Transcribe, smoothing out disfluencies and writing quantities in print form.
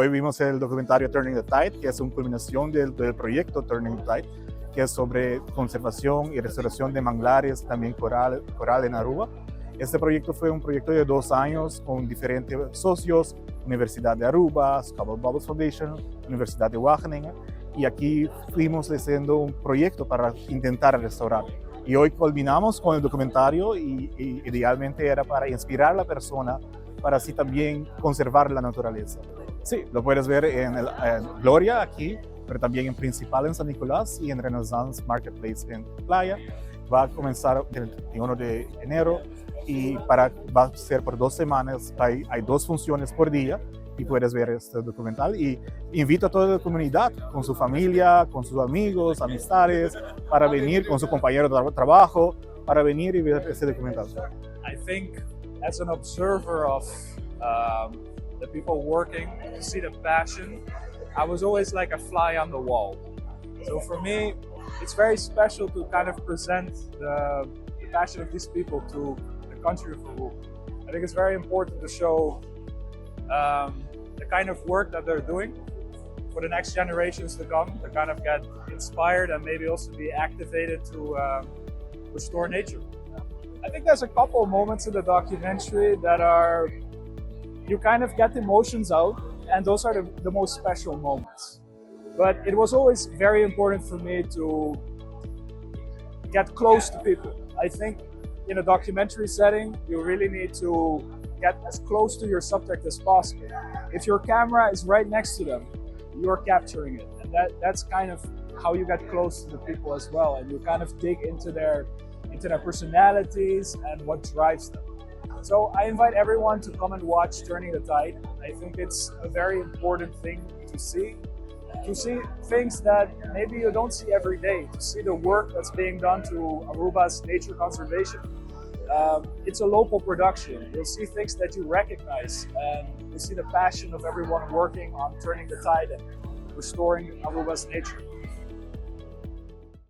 hoy vimos el documentario Turning the Tide, que es una culminación del proyecto Turning the Tide, que es sobre conservación y restauración de manglares, también coral en Aruba. Este proyecto fue un proyecto de 2 años con diferentes socios, Universidad de Aruba, Aruba Foundation, Universidad de Wageningen, y aquí fuimos haciendo un proyecto para intentar restaurar. Y hoy culminamos con el documentario y idealmente era para inspirar a la persona para así también conservar la naturaleza. Sí, lo puedes ver en Gloria aquí, pero también en Principal en San Nicolás y en Renaissance Marketplace en Playa. Va a comenzar el 31 de enero y va a ser por 2 semanas. Hay 2 funciones por día y puedes ver este documental. Y invito a toda la comunidad, con su familia, con sus amigos, amistades, para venir con su compañero de trabajo, para venir y ver este documental. I think as an observer of the people working, to see the passion, I was always like a fly on the wall. So for me, it's very special to kind of present the passion of these people to the country of Aruba. I think it's very important to show the kind of work that they're doing for the next generations to come, to kind of get inspired and maybe also be activated to restore nature. I think there's a couple of moments in the documentary that are, you kind of get the emotions out, and those are the most special moments. But it was always very important for me to get close to people. I think in a documentary setting, you really need to get as close to your subject as possible. If your camera is right next to them, you're capturing it. And that's kind of how you get close to the people as well. And you kind of dig into their personalities and what drives them. So I invite everyone to come and watch Turning the Tide. I think it's a very important thing to see things that maybe you don't see every day, to see the work that's being done to Aruba's nature conservation. It's a local production. You'll see things that you recognize, and you'll see the passion of everyone working on turning the tide and restoring Aruba's nature.